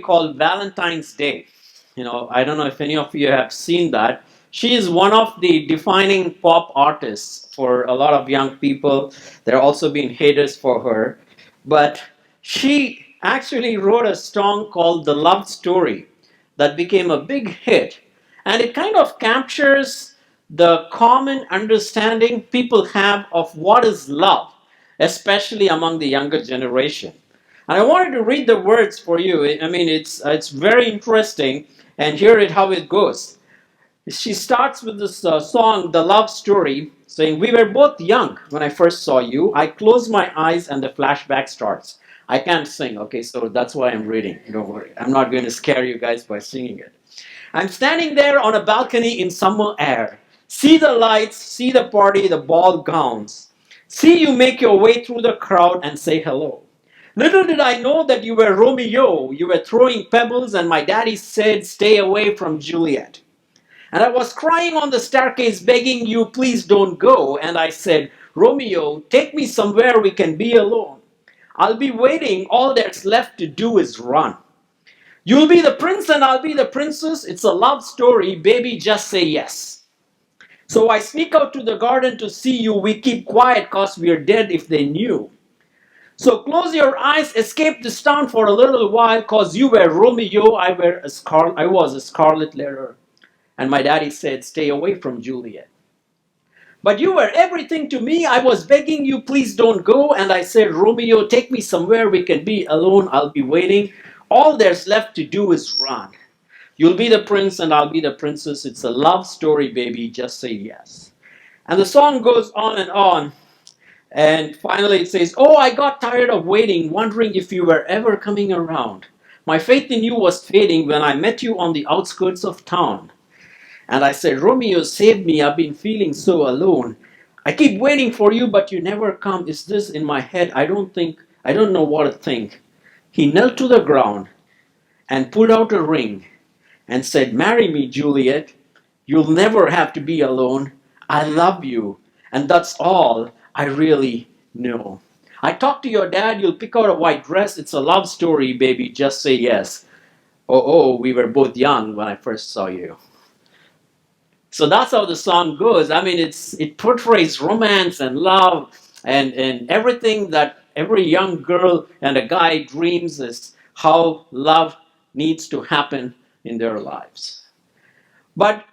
called Valentine's Day. I don't know if any of you have seen that. She is one of the defining pop artists for a lot of young people. There have also been haters for her. But she actually wrote a song called The Love Story that became a big hit. And it kind of captures the common understanding people have of what is love, especially among the younger generation. And I wanted to read the words for you. I mean, it's very interesting, and hear it how it goes. She starts with this song, The Love Story, saying, "We were both young when I first saw you. I close my eyes and the flashback starts." I can't sing, okay, so that's why I'm reading. Don't worry. I'm not going to scare you guys by singing it. "I'm standing there on a balcony in summer air. See the lights, see the party, the ball gowns. See you make your way through the crowd and say hello. Little did I know that you were Romeo. You were throwing pebbles, and my daddy said, 'Stay away from Juliet.' And I was crying on the staircase, begging you, 'Please don't go.' And I said, 'Romeo, take me somewhere we can be alone. I'll be waiting. All that's left to do is run. You'll be the prince and I'll be the princess. It's a love story. Baby, just say yes.' So I sneak out to the garden to see you. We keep quiet cause we're dead if they knew. So close your eyes, escape this town for a little while, cause you were Romeo, I was a scarlet letter. And my daddy said, 'Stay away from Juliet.' But you were everything to me. I was begging you, 'Please don't go.' And I said, 'Romeo, take me somewhere we can be alone. I'll be waiting. All there's left to do is run. You'll be the prince and I'll be the princess. It's a love story, baby. Just say yes.' And the song goes on and on. And finally it says, 'Oh, I got tired of waiting, wondering if you were ever coming around. My faith in you was fading when I met you on the outskirts of town. And I said, Romeo, save me. I've been feeling so alone. I keep waiting for you, but you never come. Is this in my head? I don't know what to think.' He knelt to the ground and pulled out a ring and said, 'Marry me, Juliet. You'll never have to be alone. I love you. And that's all I really know. I talked to your dad. You'll pick out a white dress. It's a love story, baby. Just say yes. Oh, we were both young when I first saw you.'" So that's how the song goes. I mean, it portrays romance and love and everything that every young girl and a guy dreams is how love needs to happen in their lives. But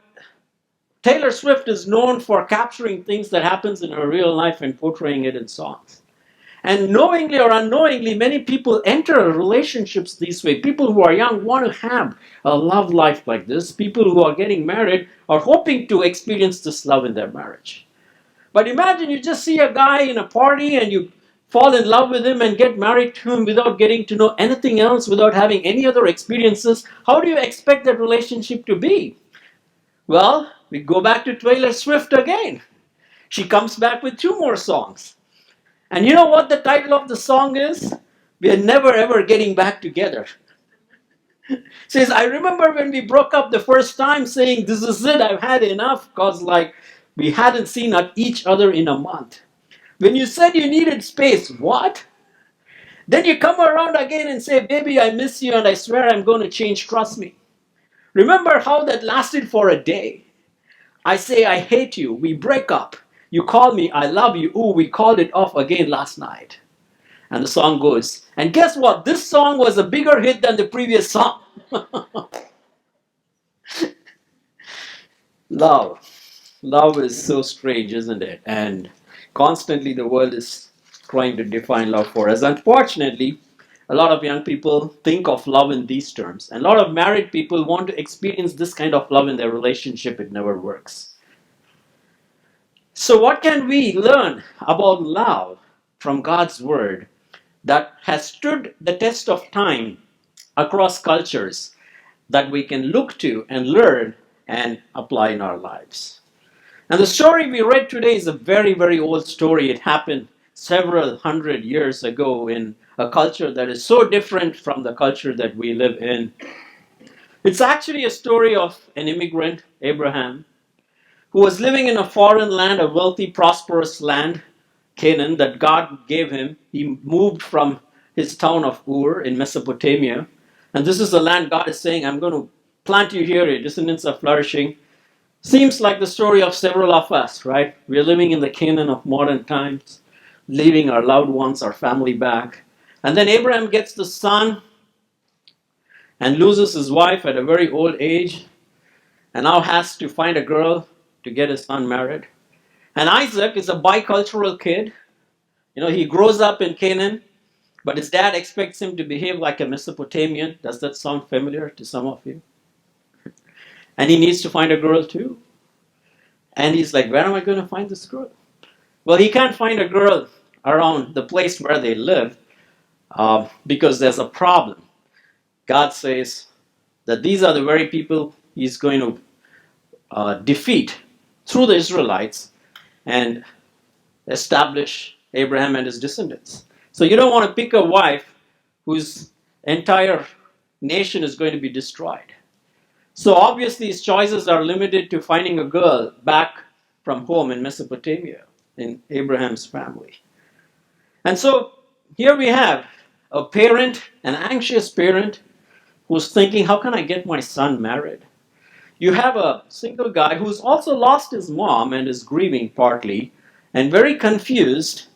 Taylor Swift is known for capturing things that happens in her real life and portraying it in songs. And knowingly or unknowingly, many people enter relationships this way. People who are young want to have a love life like this. People who are getting married are hoping to experience this love in their marriage. But imagine you just see a guy in a party and you fall in love with him and get married to him without getting to know anything else, without having any other experiences. How do you expect that relationship to be? Well, we go back to Taylor Swift again. She comes back with two more songs. And you know what the title of the song is? We are never ever getting back together. It says, I remember when we broke up the first time saying, this is it, I've had enough, because we hadn't seen each other in a month. When you said you needed space, what? Then you come around again and say, baby, I miss you and I swear I'm going to change, trust me. Remember how that lasted for a day? I say I hate you, we break up. You call me, I love you. Ooh, we called it off again last night. And the song goes. And guess what? This song was a bigger hit than the previous song. Love. Love is so strange, isn't it? And constantly the world is trying to define love for us. Unfortunately, a lot of young people think of love in these terms. And a lot of married people want to experience this kind of love in their relationship. It never works. So what can we learn about love from God's Word that has stood the test of time across cultures that we can look to and learn and apply in our lives? And the story we read today is a very, very old story. It happened several hundred years ago in a culture that is so different from the culture that we live in. It's actually a story of an immigrant, Abraham, who was living in a foreign land, a wealthy, prosperous land, Canaan, that God gave him. He moved from his town of Ur in Mesopotamia, And this is the land God is saying, I'm going to plant you here, your descendants are flourishing. Seems like the story of several of us, right? We're living in the Canaan of modern times, leaving our loved ones, our family back. And then Abraham gets the son and loses his wife at a very old age, and now has to find a girl to get his son married. And Isaac is a bicultural kid. He grows up in Canaan, but his dad expects him to behave like a Mesopotamian. Does that sound familiar to some of you? And he needs to find a girl too. And he's like, where am I going to find this girl? Well, he can't find a girl around the place where they live because there's a problem. God says that these are the very people he's going to defeat through the Israelites and establish Abraham and his descendants. So you don't want to pick a wife whose entire nation is going to be destroyed. So obviously his choices are limited to finding a girl back from home in Mesopotamia, in Abraham's family. And so here we have a parent, an anxious parent, who's thinking, how can I get my son married? You have a single guy who's also lost his mom and is grieving partly, and very confused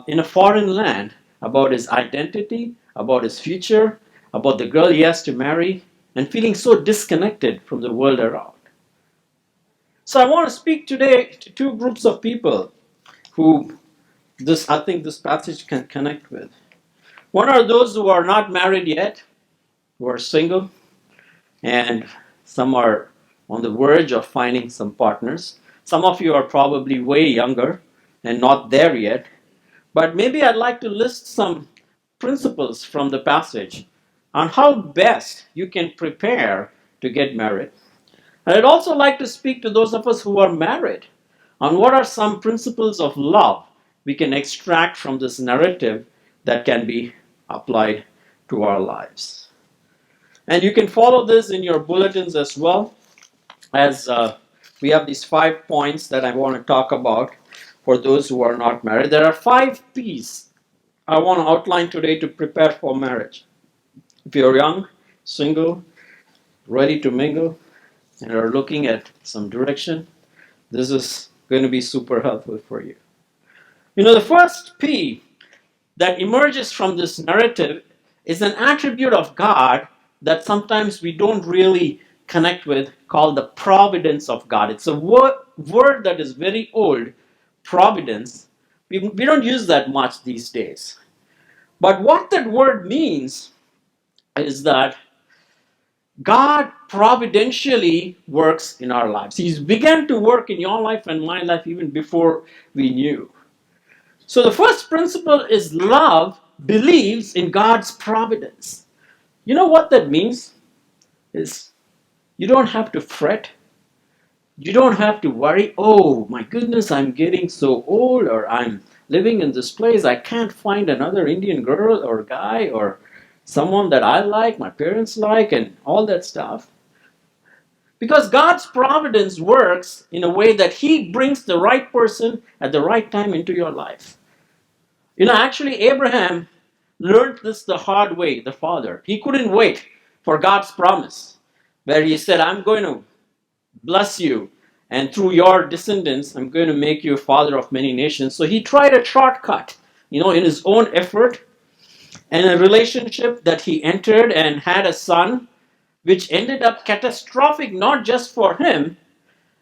in a foreign land about his identity, about his future, about the girl he has to marry, and feeling so disconnected from the world around. So I want to speak today to two groups of people who I think this passage can connect with. One are those who are not married yet, who are single, and some are on the verge of finding some partners. Some of you are probably way younger and not there yet. But maybe I'd like to list some principles from the passage on how best you can prepare to get married. And I'd also like to speak to those of us who are married on what are some principles of love we can extract from this narrative that can be applied to our lives. And you can follow this in your bulletins as well, as we have these 5 points that I want to talk about for those who are not married. There are 5 P's I want to outline today to prepare for marriage. If you're young, single, ready to mingle, and are looking at some direction, this is going to be super helpful for you. The first P that emerges from this narrative is an attribute of God that sometimes we don't really connect with, called the providence of God. It's a word that is very old, providence. We don't use that much these days. But what that word means is that God providentially works in our lives. He's began to work in your life and my life even before we knew. So the first principle is love believes in God's providence. You know what that means? Is you don't have to fret. You don't have to worry, oh my goodness, I'm getting so old, or I'm living in this place, I can't find another Indian girl or guy or someone that I like, my parents like, and all that stuff. Because God's providence works in a way that He brings the right person at the right time into your life. Actually, Abraham learned this the hard way, the father. He couldn't wait for God's promise, where He said, I'm going to bless you, and through your descendants, I'm going to make you a father of many nations. So he tried a shortcut, in his own effort, and a relationship that he entered and had a son, which ended up catastrophic, not just for him.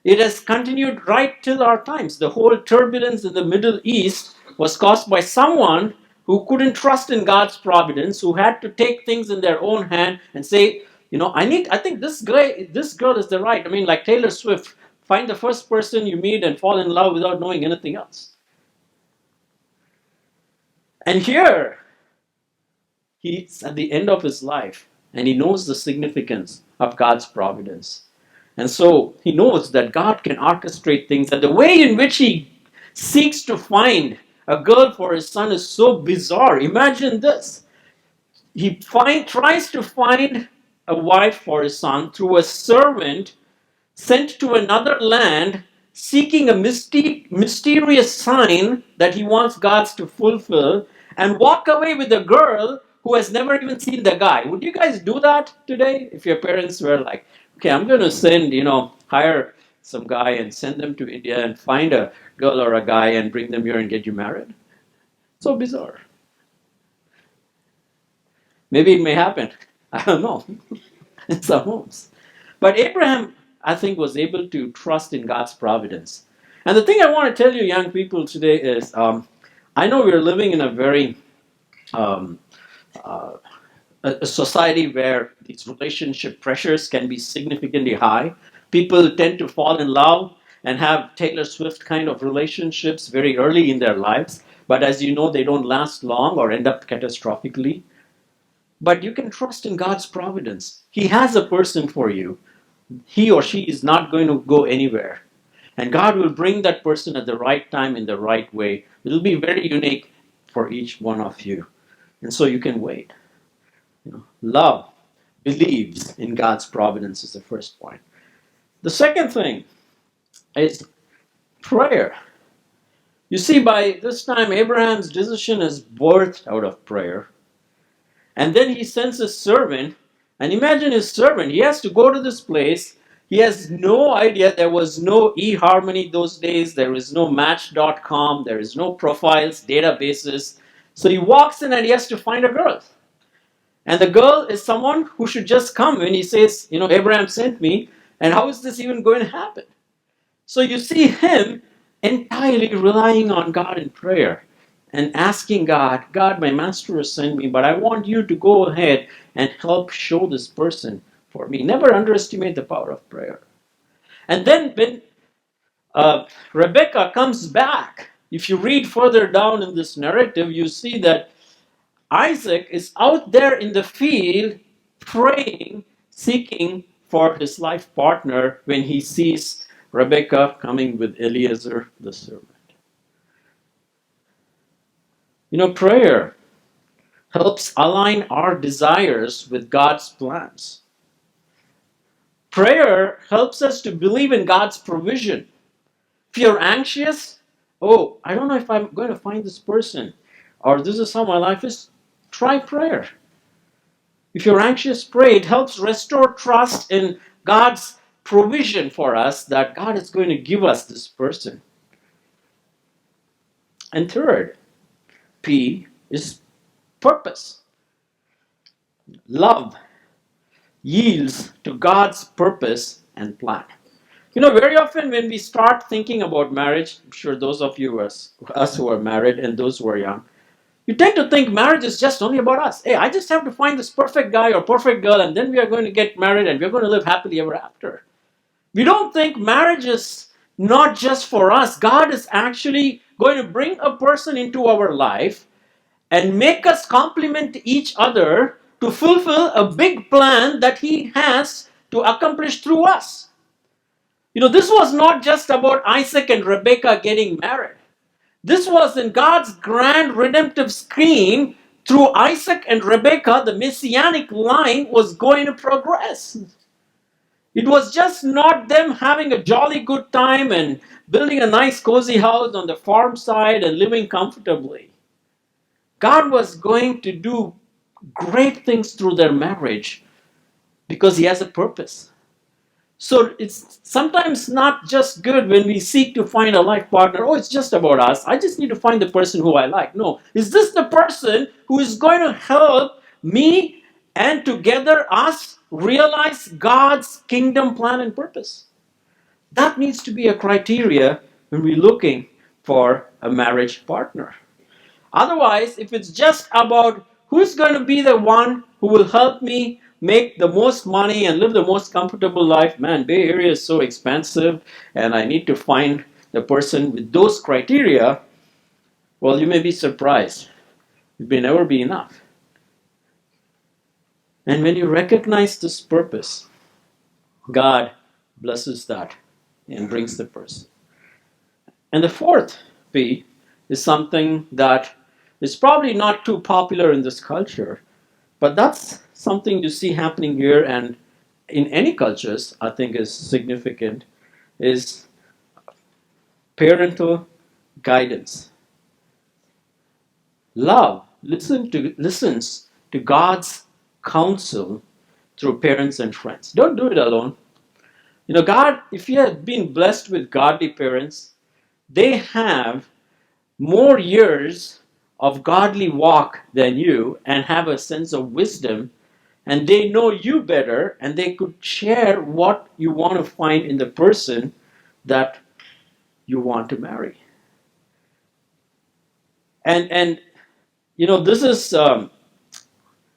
It has continued right till our times. The whole turbulence in the Middle East was caused by someone who couldn't trust in God's providence, who had to take things in their own hand and say, I think this girl is the right. I mean, like Taylor Swift, find the first person you meet and fall in love without knowing anything else. And here, he's at the end of his life, and he knows the significance of God's providence. And so he knows that God can orchestrate things, and the way in which he seeks to find a girl for his son is so bizarre. Imagine this. He tries to find a wife for his son through a servant sent to another land, seeking a mysterious sign that he wants God to fulfill, and walk away with a girl who has never even seen the guy. Would you guys do that today if your parents were like, okay, I'm going to send, hire some guy and send them to India and find a girl or a guy and bring them here and get you married? So bizarre. Maybe it may happen. I don't know. In some homes. But Abraham, I think, was able to trust in God's providence. And the thing I want to tell you, young people, today is I know we're living in a very um, uh, a society where these relationship pressures can be significantly high. People tend to fall in love and have Taylor Swift kind of relationships very early in their lives. But as you know, they don't last long or end up catastrophically. But you can trust in God's providence. He has a person for you. He or she is not going to go anywhere. And God will bring that person at the right time in the right way. It'll be very unique for each one of you. And so you can wait. Love believes in God's providence is the first point. The second thing is prayer. You see, by this time, Abraham's decision is birthed out of prayer. And then he sends his servant, and imagine his servant, he has to go to this place. He has no idea. There was no eHarmony those days. There is no Match.com. There is no profiles, databases. So he walks in and he has to find a girl. And the girl is someone who should just come when he says, Abraham sent me. And how is this even going to happen? So you see him entirely relying on God in prayer and asking God, God, my master has sent me, but I want you to go ahead and help show this person for me. Never underestimate the power of prayer. And then when Rebecca comes back, if you read further down in this narrative, you see that Isaac is out there in the field praying, seeking for his life partner when he sees Rebecca coming with Eliezer the servant. Prayer helps align our desires with God's plans. Prayer helps us to believe in God's provision. If you're anxious, oh, I don't know if I'm going to find this person, or this is how my life is, try prayer. If you're anxious, pray. It helps restore trust in God's provision for us that God is going to give us this person. And third, P is purpose. Love yields to God's purpose and plan. Very often when we start thinking about marriage, I'm sure those of you us who are married and those who are young, you tend to think marriage is just only about us. Hey, I just have to find this perfect guy or perfect girl, and then we are going to get married and we're going to live happily ever after. We don't think marriage is not just for us. God is actually going to bring a person into our life and make us complement each other to fulfill a big plan that He has to accomplish through us. This was not just about Isaac and Rebekah getting married. This was in God's grand redemptive scheme. Through Isaac and Rebekah, the messianic line was going to progress. It was just not them having a jolly good time and building a nice cozy house on the farm side and living comfortably. God was going to do great things through their marriage because He has a purpose. So it's sometimes not just good when we seek to find a life partner. Oh, it's just about us. I just need to find the person who I like. No, is this the person who is going to help me and together us realize God's kingdom plan and purpose? That needs to be a criteria when we're looking for a marriage partner. Otherwise, if it's just about who's going to be the one who will help me make the most money and live the most comfortable life, man, Bay Area is so expensive and I need to find the person with those criteria, well, you may be surprised. It may never be enough. And when you recognize this purpose, God blesses that and brings the person. And the fourth P is something that is probably not too popular in this culture, but that's something you see happening here and in any cultures, I think is significant, is parental guidance. Love listens to God's counsel through parents and friends. Don't do it alone. God, if you have been blessed with godly parents, they have more years of godly walk than you and have a sense of wisdom, and they know you better, and they could share what you want to find in the person that you want to marry. And this is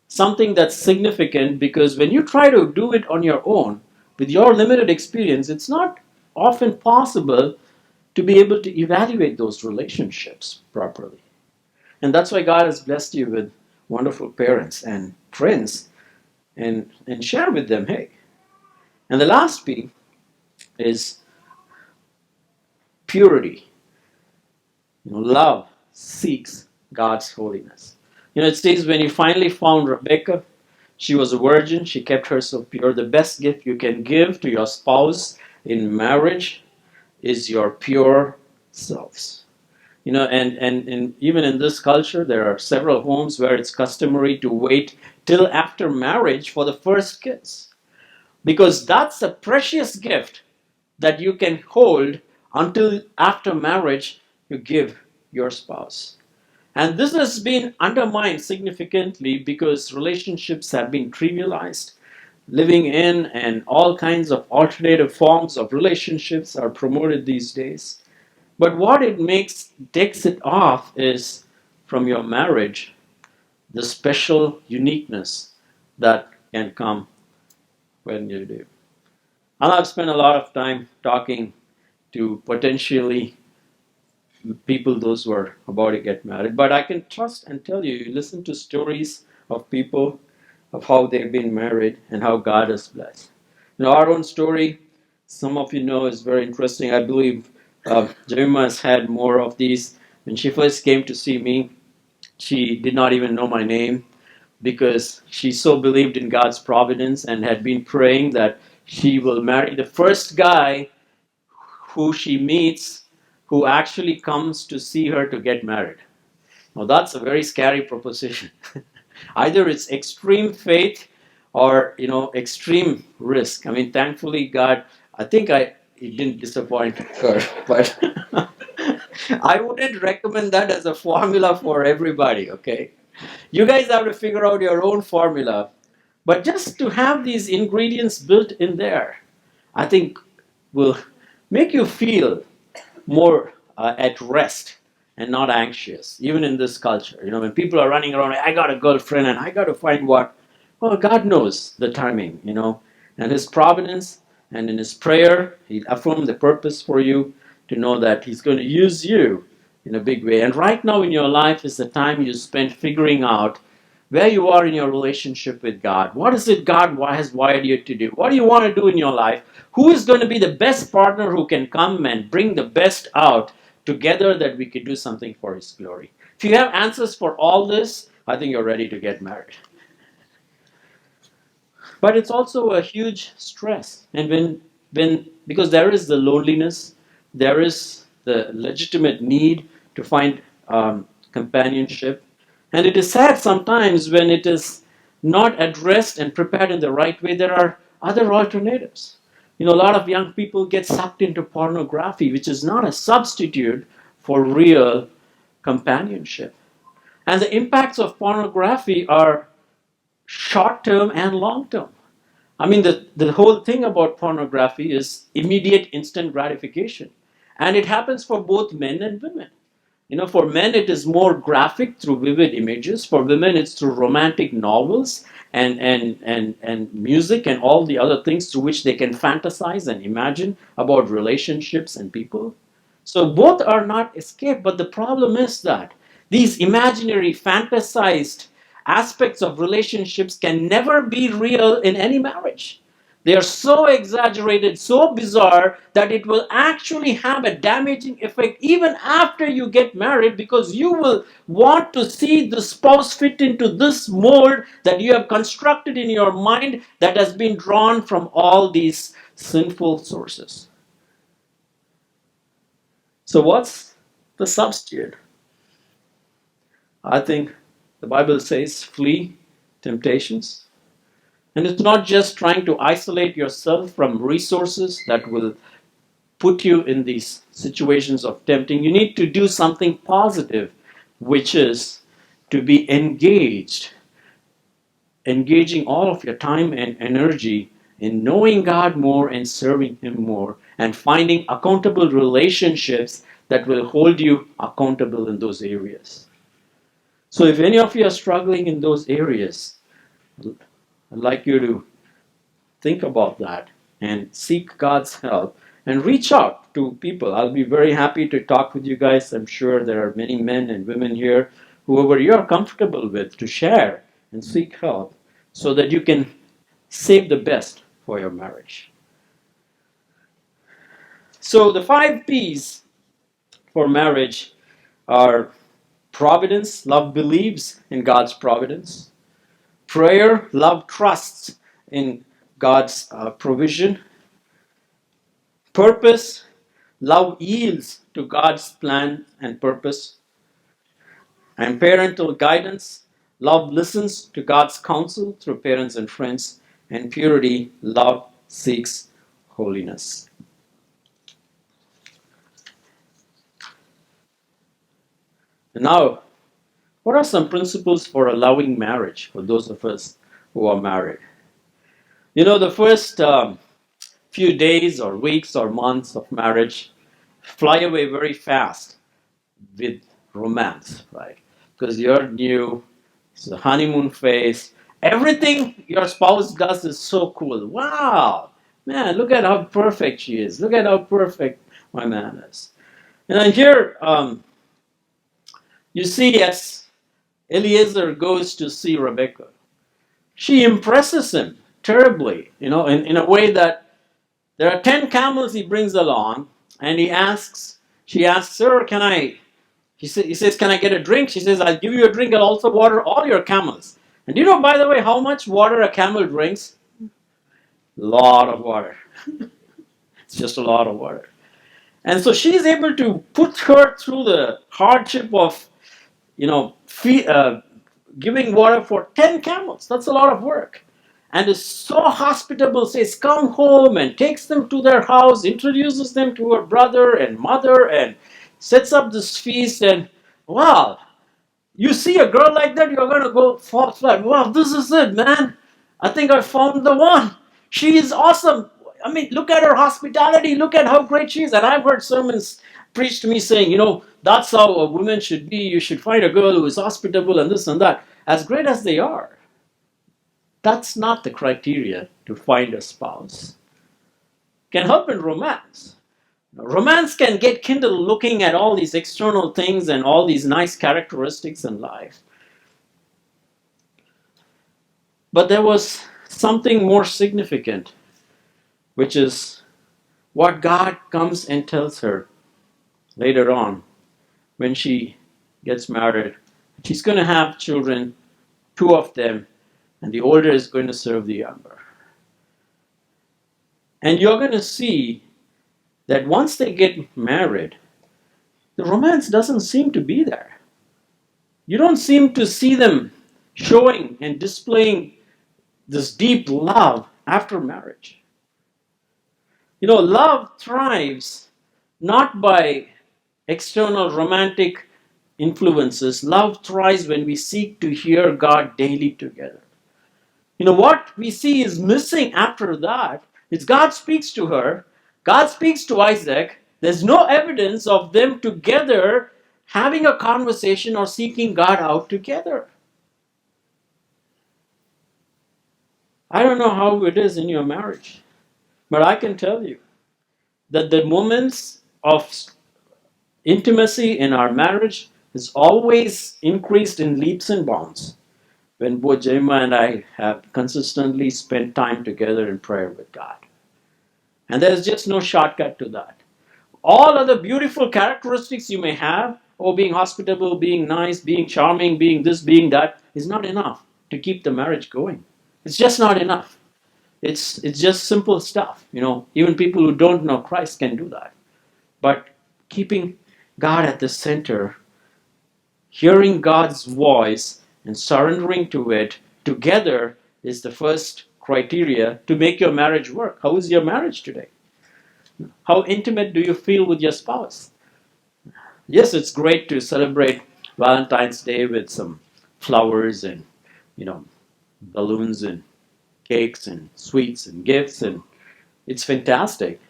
something that's significant, because when you try to do it on your own with your limited experience, it's not often possible to be able to evaluate those relationships properly. And that's why God has blessed you with wonderful parents and friends, and share with them, hey. And the last P is purity. Love seeks God's holiness. It says when you finally found Rebecca, she was a virgin, she kept herself pure. The best gift you can give to your spouse in marriage is your pure selves. And even in this culture, there are several homes where it's customary to wait till after marriage for the first kiss, because that's a precious gift that you can hold until after marriage you give your spouse. And this has been undermined significantly because relationships have been trivialized. Living in and all kinds of alternative forms of relationships are promoted these days. But what it takes it off is, from your marriage, the special uniqueness that can come when you do. And I've spent a lot of time talking to potentially people, those who are about to get married. But I can trust and tell you, you listen to stories of people, of how they've been married and how God has blessed. Our own story, some of you know, is very interesting. I believe Jemima has had more of these. When she first came to see me, she did not even know my name, because she so believed in God's providence and had been praying that she will marry the first guy who she meets, who actually comes to see her to get married. Now that's a very scary proposition. Either it's extreme faith or extreme risk. I mean, thankfully God, I think he didn't disappoint her, but I wouldn't recommend that as a formula for everybody, okay? You guys have to figure out your own formula. But just to have these ingredients built in there, I think will make you feel more at rest and not anxious, even in this culture. When people are running around, I got a girlfriend and I got to find what? Well, God knows the timing, and His providence, and in His prayer, He affirmed the purpose for you to know that He's going to use you in a big way. And right now in your life is the time you spend figuring out where you are in your relationship with God. What is it God has wired you to do? What do you want to do in your life? Who is going to be the best partner who can come and bring the best out together, that we could do something for His glory? If you have answers for all this, I think you're ready to get married. But it's also a huge stress. And because there is the loneliness, there is the legitimate need to find companionship. And it is sad sometimes when it is not addressed and prepared in the right way. There are other alternatives. A lot of young people get sucked into pornography, which is not a substitute for real companionship. And the impacts of pornography are short term and long term. I mean, the whole thing about pornography is immediate instant gratification. And it happens for both men and women. For men, it is more graphic through vivid images. For women, it's through romantic novels and music and all the other things through which they can fantasize and imagine about relationships and people. So both are not escaped, but the problem is that these imaginary, fantasized aspects of relationships can never be real in any marriage. They are so exaggerated, so bizarre, that it will actually have a damaging effect even after you get married, because you will want to see the spouse fit into this mold that you have constructed in your mind, that has been drawn from all these sinful sources. So what's the substitute? I think the Bible says, flee temptations. And it's not just trying to isolate yourself from resources that will put you in these situations of tempting. You need to do something positive, which is to be engaging all of your time and energy in knowing God more and serving Him more and finding accountable relationships that will hold you accountable in those areas. So if any of you are struggling in those areas, I'd like you to think about that and seek God's help and reach out to people. I'll be very happy to talk with you guys. I'm sure there are many men and women here, whoever you're comfortable with, to share and seek help so that you can save the best for your marriage. So the 5 P's for marriage are providence, love believes in God's providence. Prayer, love trusts in God's provision. Purpose, love yields to God's plan and purpose. And parental guidance, love listens to God's counsel through parents and friends. And purity, love seeks holiness. And now, what are some principles for a loving marriage for those of us who are married? You know, the first few days or weeks or months of marriage fly away very fast with romance, right? Because you're new, it's the honeymoon phase. Everything your spouse does is so cool. Wow, man, look at how perfect she is. Look at how perfect my man is. And then here, you see, as Eliezer goes to see Rebecca, she impresses him terribly, in a way that there are 10 camels he brings along, and she asks, sir, he says, can I get a drink? She says, I'll give you a drink and also water all your camels. And do you know, by the way, how much water a camel drinks? A lot of water. It's just a lot of water. And so she's able to put her through the hardship of, giving water for 10 camels. That's a lot of work. And is so hospitable, says, come home, and takes them to their house, introduces them to her brother and mother, and sets up this feast. And wow, you see a girl like that, you're going to go fall flat. Wow, this is it, man. I think I found the one. She is awesome. I mean, look at her hospitality. Look at how great she is. And I've heard sermons preached to me saying, that's how a woman should be. You should find a girl who is hospitable and this and that. As great as they are, that's not the criteria to find a spouse. Can help in romance. Romance can get kindled looking at all these external things and all these nice characteristics in life. But there was something more significant, which is what God comes and tells her later on when she gets married. She's going to have children, 2 of them, and the older is going to serve the younger. And you're going to see that once they get married, the romance doesn't seem to be there. You don't seem to see them showing and displaying this deep love after marriage. Love thrives not by external romantic influences. Love thrives when we seek to hear God daily together. What we see is missing after that is God speaks to her, God speaks to Isaac. There's no evidence of them together having a conversation or seeking God out together. I don't know how it is in your marriage, but I can tell you that the moments of intimacy in our marriage is always increased in leaps and bounds when both Jemima and I have consistently spent time together in prayer with God. And there's just no shortcut to that. All other beautiful characteristics you may have, being hospitable, being nice, being charming, being this, being that, is not enough to keep the marriage going. It's just not enough. It's just simple stuff. Even people who don't know Christ can do that. But keeping God at the center, hearing God's voice and surrendering to it, together is the first criteria to make your marriage work. How is your marriage today? How intimate do you feel with your spouse? Yes, it's great to celebrate Valentine's Day with some flowers and, you know, balloons and cakes and sweets and gifts, and it's fantastic.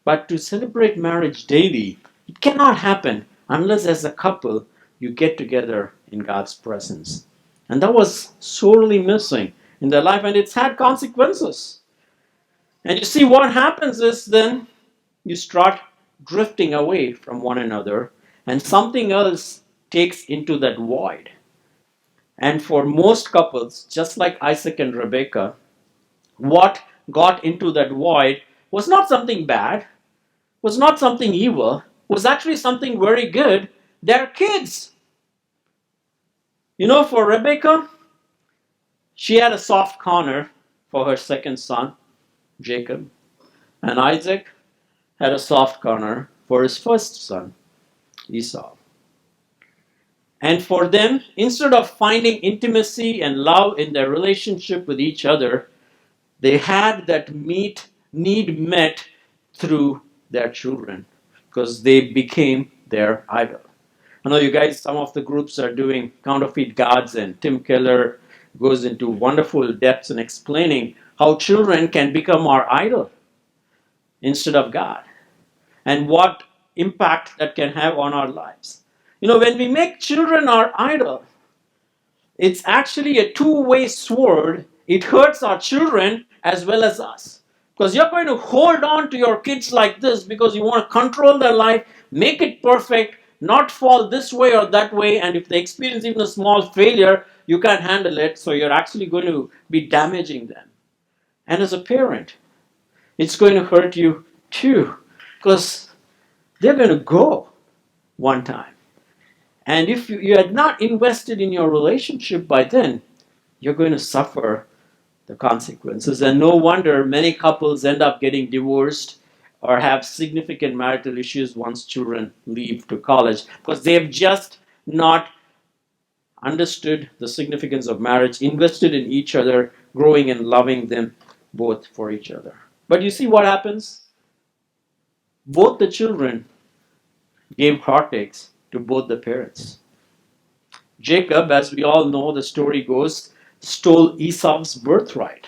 But to celebrate marriage daily, it cannot happen unless as a couple you get together in God's presence. And that was sorely missing in their life, and it's had consequences. And you see, what happens is then you start drifting away from one another, and something else takes into that void. And for most couples, just like Isaac and Rebekah, what got into that void was not something bad, was not something evil, was actually something very good. Their kids. You know, for Rebekah, she had a soft corner for her second son, Jacob, and Isaac had a soft corner for his first son, Esau. And for them, instead of finding intimacy and love in their relationship with each other, they had that need met through their children because they became their idol. I know you guys, some of the groups are doing counterfeit gods, and Tim Keller goes into wonderful depths in explaining how children can become our idol instead of God, and what impact that can have on our lives. You know, when we make children our idol, it's actually a two-way sword. It hurts our children as well as us. Because you're going to hold on to your kids like this because you want to control their life, make it perfect, not fall this way or that way, and if they experience even a small failure, you can't handle it, so you're actually going to be damaging them. And as a parent, it's going to hurt you too, because they're going to go one time. And if you had not invested in your relationship by then, you're going to suffer the consequences. And no wonder many couples end up getting divorced or have significant marital issues once children leave to college, because they've just not understood the significance of marriage, invested in each other, growing and loving them both for each other. But you see what happens? Both the children gave heartaches to both the parents. Jacob, as we all know, the story goes, stole Esau's birthright.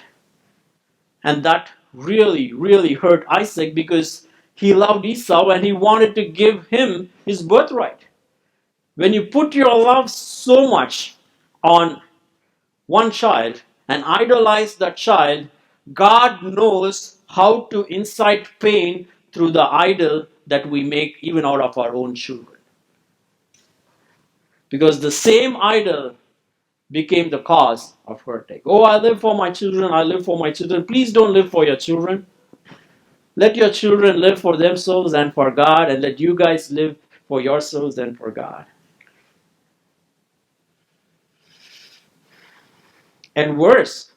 And that really, really hurt Isaac because he loved Esau and he wanted to give him his birthright. When you put your love so much on one child and idolize that child, God knows how to incite pain through the idol that we make even out of our own children. Because the same idol became the cause of heartache. Oh, I live for my children, I live for my children. Please don't live for your children. Let your children live for themselves and for God, and let you guys live for yourselves and for God. And worse,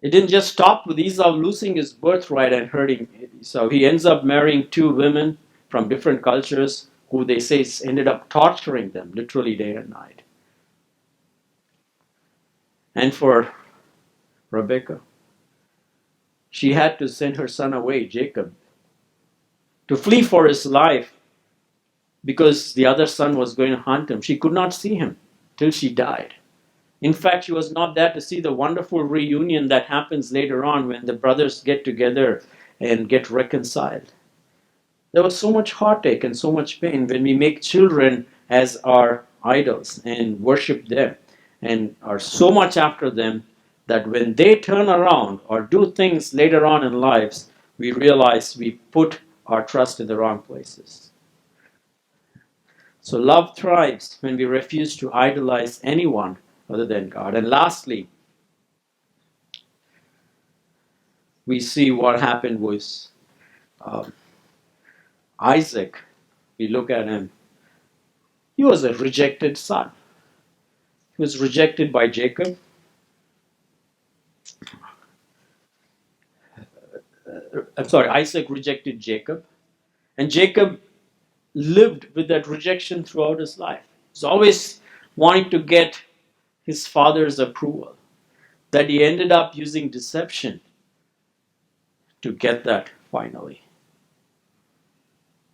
it didn't just stop with Esau losing his birthright and hurting Esau. He ends up marrying two women from different cultures who they say ended up torturing them literally day and night. And for Rebekah, she had to send her son away, Jacob, to flee for his life because the other son was going to hunt him. She could not see him till she died. In fact, she was not there to see the wonderful reunion that happens later on when the brothers get together and get reconciled. There was so much heartache and so much pain when we make children as our idols and worship them and are so much after them that when they turn around or do things later on in lives, we realize we put our trust in the wrong places. So love thrives when we refuse to idolize anyone other than God. And lastly, we see what happened with Isaac. We look at him. He was a rejected son. He was rejected by Jacob. Isaac rejected Jacob. And Jacob lived with that rejection throughout his life. He's always wanting to get his father's approval. that he ended up using deception to get that finally.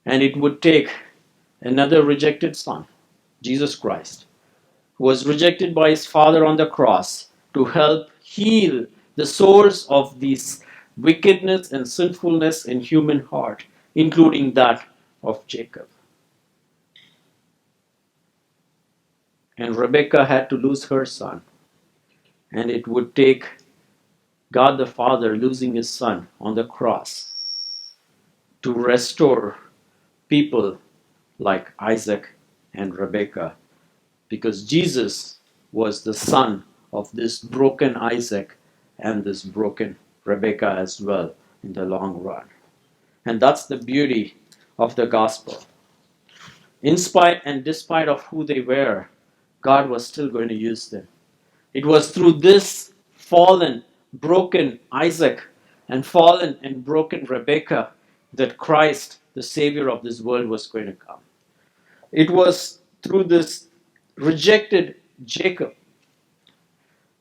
And it would take another rejected son, Jesus Christ, who was rejected by his father on the cross, to help heal the source of this wickedness and sinfulness in human heart, including that of Jacob. And Rebekah had to lose her son. And it would take God the Father losing his son on the cross to restore people like Isaac and Rebekah, because Jesus was the son of this broken Isaac and this broken Rebekah as well in the long run. And that's the beauty of the gospel. In spite and despite of who they were, God was still going to use them. It was through this fallen, broken Isaac and fallen and broken Rebekah that Christ, the Savior of this world, was going to come. It was through this rejected Jacob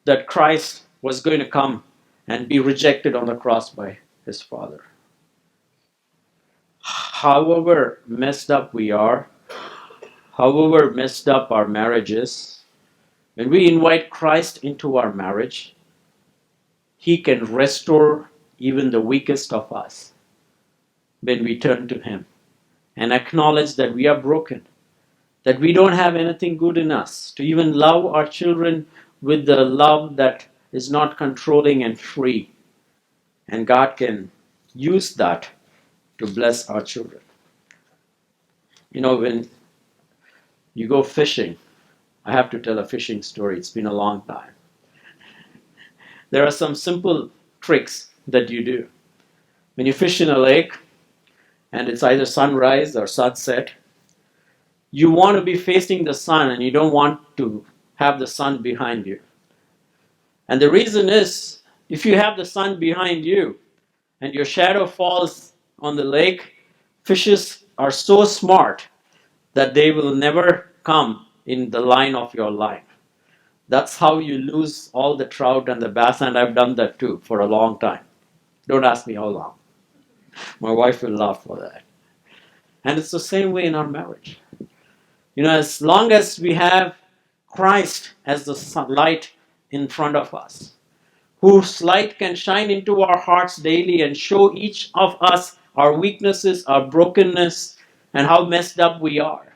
that Christ was going to come and be rejected on the cross by his father. However messed up we are, however messed up our marriage is, when we invite Christ into our marriage, he can restore even the weakest of us when we turn to him and acknowledge that we are broken, that we don't have anything good in us to even love our children with the love that is not controlling and free. And God can use that to bless our children. You know, when you go fishing, I have to tell a fishing story. It's been a long time. There are some simple tricks that you do. When you fish in a lake and it's either sunrise or sunset, you want to be facing the sun and you don't want to have the sun behind you. And the reason is, if you have the sun behind you and your shadow falls on the lake, fishes are so smart that they will never come in the line of your line. That's how you lose all the trout and the bass, and I've done that too for a long time. Don't ask me how long. My wife will laugh for that. And it's the same way in our marriage. You know, as long as we have Christ as the light in front of us, whose light can shine into our hearts daily and show each of us our weaknesses, our brokenness, and how messed up we are,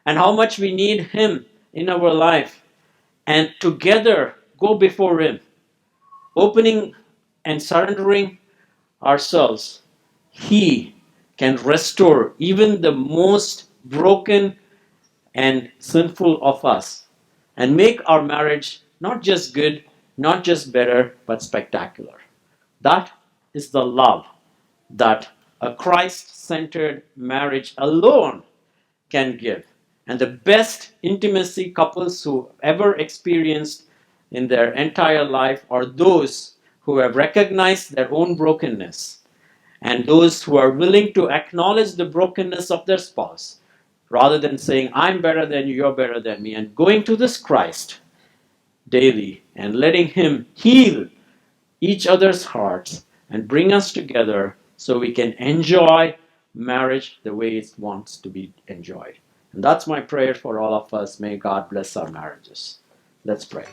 and how much we need him in our life, and together go before him, opening and surrendering ourselves, he can restore even the most broken and sinful of us and make our marriage not just good, not just better, but spectacular. That is the love that a Christ-centered marriage alone can give. And the best intimacy couples who ever experienced in their entire life are those who have recognized their own brokenness and those who are willing to acknowledge the brokenness of their spouse rather than saying, I'm better than you, you're better than me, and going to this Christ daily and letting him heal each other's hearts and bring us together so we can enjoy marriage the way it wants to be enjoyed. And that's my prayer for all of us. May God bless our marriages. Let's pray.